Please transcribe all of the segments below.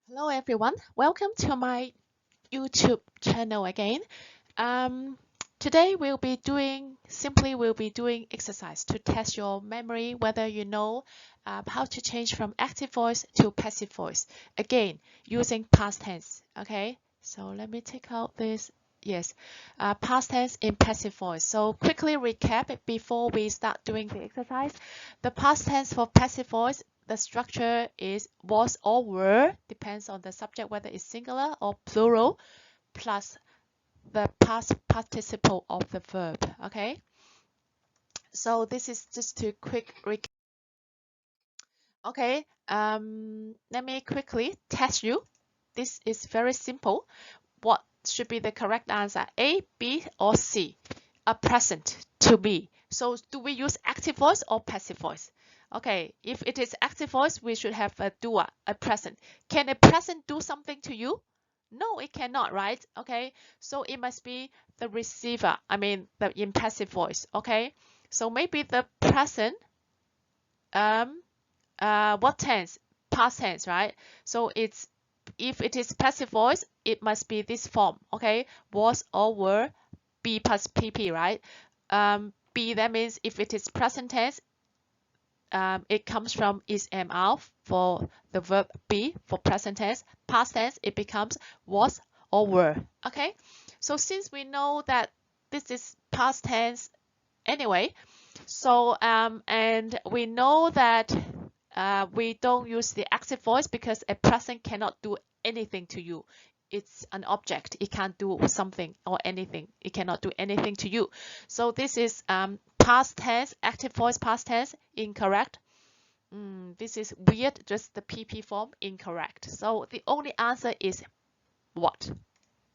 Hello everyone, welcome to my YouTube channel again. Um, Today we'll be doing exercise to test your memory, whether you know how to change from active voice to passive voice. Again, using past tense. Okay, so let me take out this. Yes, past tense in passive voice. So quickly recap it before we start doing the exercise. The past tense for passive voice, the structure is was or were, depends on the subject whether it's singular or plural, plus the past participle of the verb. Okay, so this is just to quick recap. Okay, let me quickly test you. This is very simple. What should be the correct answer? A, B, or C? A present to be. So do we use active voice or passive voice? Okay, if it is active voice, we should have a doer, a present. Can a present do something to you? No, it cannot, right? Okay, so it must be the receiver, I mean the in passive voice. Okay, so maybe the present, um, what tense? Past tense, right? So it's, if it is passive voice, it must be this form. Okay, was or were, be plus pp, right? Be, that means if it is present tense, it comes from is am are for the verb be for present tense. Past tense, it becomes was or were. Okay, so since we know that this is past tense anyway, so and we know that we don't use the active voice because a present cannot do anything to you. It's an object. It can't do something or anything. It cannot do anything to you. So this is past tense, active voice past tense, incorrect. This is weird, just the PP form, incorrect. So the only answer is what?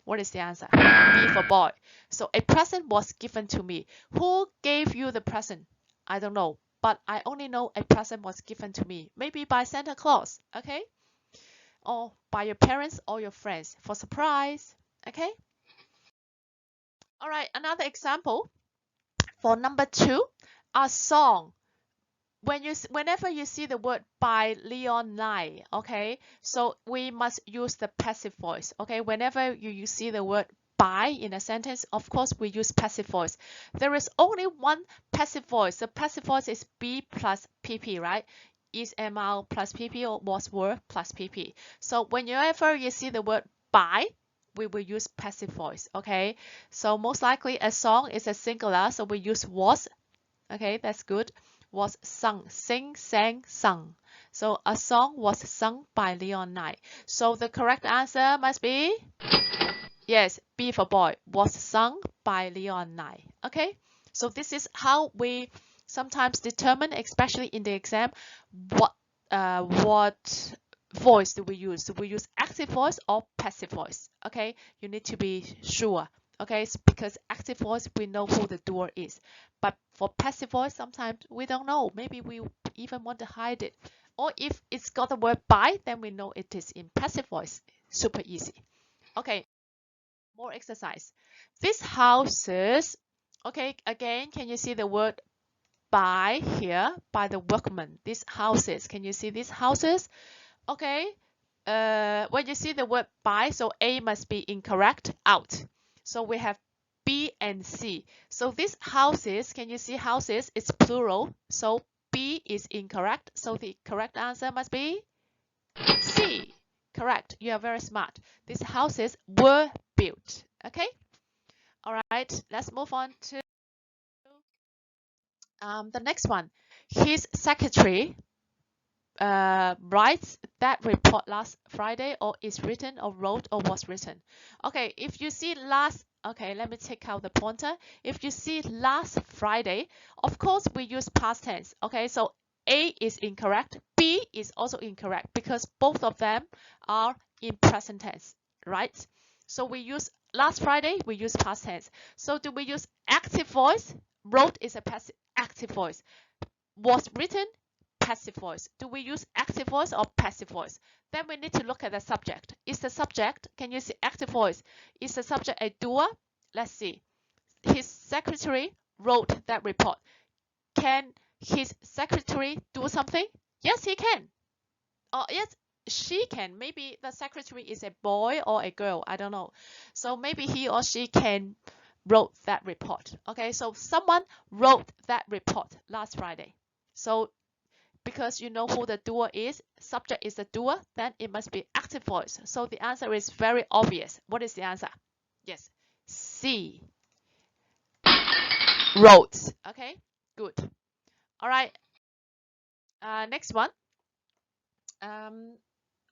What is the answer? B for boy. So a present was given to me. Who gave you the present? I don't know, but I only know a present was given to me. Maybe by Santa Claus, okay? Or by your parents or your friends for surprise, okay? All right, another example for number 2, a song. Whenever you see the word by Leon Nye, okay, so we must use the passive voice. Okay, whenever you see the word by in a sentence, of course we use passive voice. There is only one passive voice. The passive voice is be plus pp, right? Is ml plus pp or was were plus pp. So whenever you see the word by, we will use passive voice. Okay, so most likely a song is a singular, so we use was. Okay, that's good. Was sung, sing, sang, sung. So a song was sung by Leon Knight. So the correct answer must be, yes, B for boy, was sung by Leon Knight. Okay, so this is how we sometimes determine, especially in the exam, what voice do we use? Do we use active voice or passive voice? Okay, you need to be sure. Okay, because active voice, we know who the doer is, but for passive voice, sometimes we don't know. Maybe we even want to hide it, or if it's got the word by, then we know it is in passive voice. Super easy. Okay, more exercise. These houses, okay, again, can you see the word by here? By the workmen. These houses, can you see these houses? Okay, when you see the word by, so A must be incorrect, out. So we have B and C. So these houses, can you see houses? It's plural. So B is incorrect. So the correct answer must be C. Correct. You are very smart. These houses were built. Okay. All right. Let's move on to the next one. His secretary writes that report last Friday, or is written, or wrote, or was written. Okay, if you see last, okay, let me take out the pointer. If you see last Friday, of course we use past tense. Okay, so A is incorrect, B is also incorrect because both of them are in present tense, right? So we use last Friday, we use past tense. So do we use active voice? Wrote is a passive active voice. Was written, passive voice. Do we use active voice or passive voice? Then we need to look at the subject. Is the subject, can you see active voice? Is the subject a doer? Let's see. His secretary wrote that report. Can his secretary do something? Yes, he can. Oh, yes, she can, maybe the secretary is a boy or a girl, I don't know. So maybe he or she can wrote that report. Okay, so someone wrote that report last Friday. So because you know who the doer is, subject is the doer, then it must be active voice. So the answer is very obvious. What is the answer? Yes, C, wrote. Okay, good. All right, next one. Um,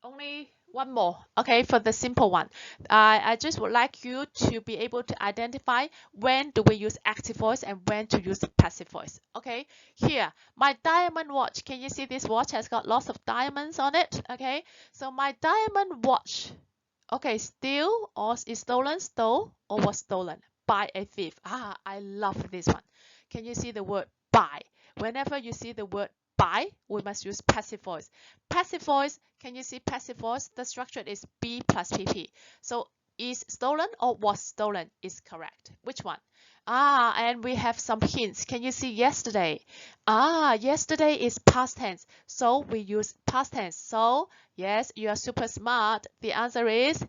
only one more, okay, for the simple one. I just would like you to be able to identify when do we use active voice and when to use passive voice. Okay, here, my diamond watch. Can you see this watch has got lots of diamonds on it? Okay, so my diamond watch, okay, steal or is stolen, stole or was stolen by a thief. I love this one. Can you see the word by? Whenever you see the word by, we must use passive voice. Passive voice, can you see passive voice? The structure is be plus pp. So is stolen or was stolen is correct. Which one? And we have some hints. Can you see yesterday? Yesterday is past tense. So we use past tense. So yes, you are super smart. The answer is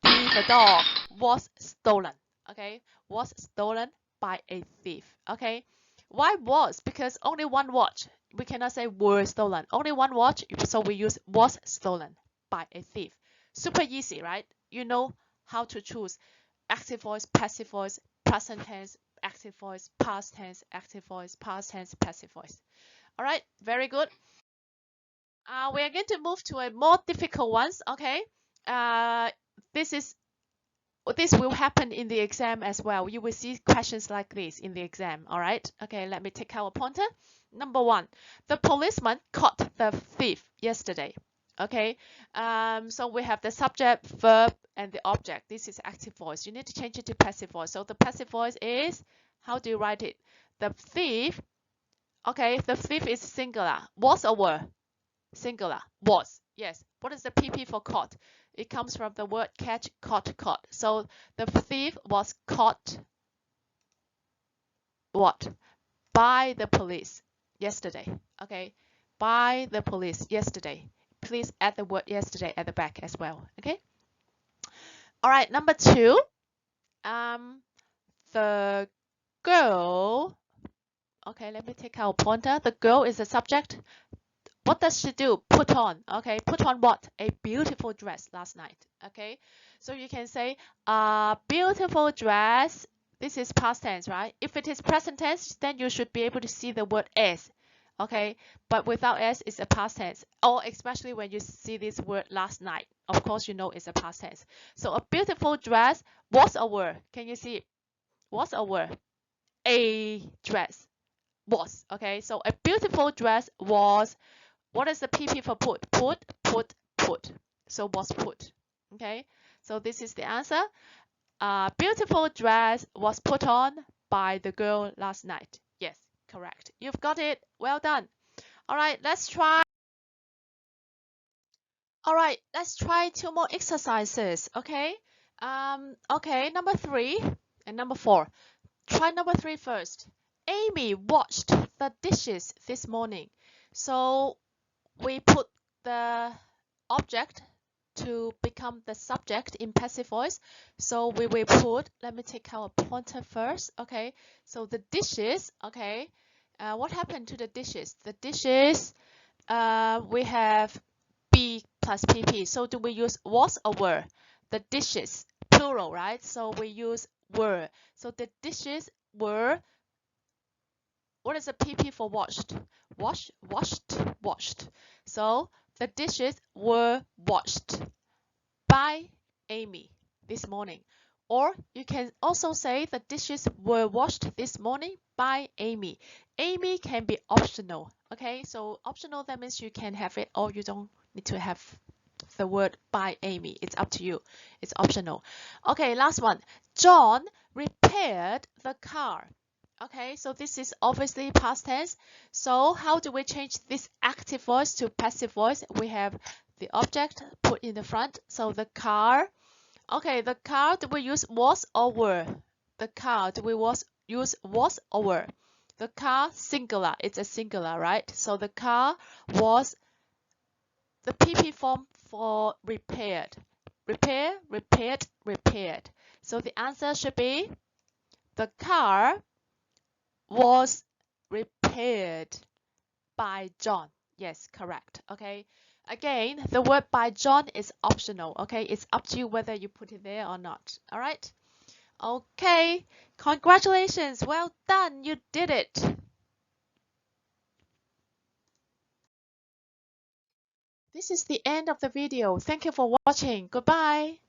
the dog was stolen. Okay, was stolen by a thief. Okay, why was? Because only one watch. We cannot say were stolen. Only one watch, so we use was stolen by a thief. Super easy, right? You know how to choose active voice, passive voice, present tense, active voice, past tense, active voice, past tense, passive voice. All right, very good. We are going to move to a more difficult ones. Okay. Uh, this is this will happen in the exam as well. You will see questions like this in the exam. All right. Okay, let me take our pointer. Number one, the policeman caught the thief yesterday. Okay. So we have the subject, verb, and the object. This is active voice. You need to change it to passive voice. So the passive voice is, how do you write it? The thief. Okay, the thief is singular. Was or were? Singular. Was. Yes. What is the PP for caught? It comes from the word catch, caught, caught. So the thief was caught what? By the police yesterday. Okay. By the police yesterday. Please add the word yesterday at the back as well. Okay. All right. Number two. The girl. Okay. Let me take our pointer. The girl is the subject. What does she do? Put on. Okay, put on what? A beautiful dress last night. Okay, so you can say a beautiful dress. This is past tense, right? If it is present tense, then you should be able to see the word as. Okay, but without as, it's a past tense. Or especially when you see this word last night, of course you know it's a past tense. So a beautiful dress was a word. Can you see it? Was a word. A dress was. Okay, so a beautiful dress was. What is the PP for put? Put. So was put. Okay, so this is the answer. A beautiful dress was put on by the girl last night. Yes, correct. You've got it. Well done. All right, let's try. All right, let's try two more exercises. Okay. Okay, number 3 and number 4. Try number 3 first. Amy washed the dishes this morning. So we put the object to become the subject in passive voice. So we will put, let me take our pointer first. Okay, so the dishes. Okay, what happened to the dishes? The dishes, we have be plus pp. So do we use was or were? The dishes, plural, right? So we use were. So the dishes were. What is the PP for washed? Washed. So the dishes were washed by Amy this morning. Or you can also say the dishes were washed this morning by Amy. Amy can be optional. Okay, so optional, that means you can have it or you don't need to have the word by Amy. It's up to you. It's optional. Okay, last one. John repaired the car. Okay, so this is obviously past tense. So how do we change this active voice to passive voice? We have the object put in the front. So the car. Okay, the car, do we use was or were? The car, do we use was or were? The car, singular. It's a singular, right? So the car was the PP form for repaired. Repair, repaired, repaired. So the answer should be the car was repaired by John. Yes, correct. Okay. Again, the word by John is optional. Okay. It's up to you whether you put it there or not. All right. Okay. Congratulations. Well done. You did it. This is the end of the video. Thank you for watching. Goodbye.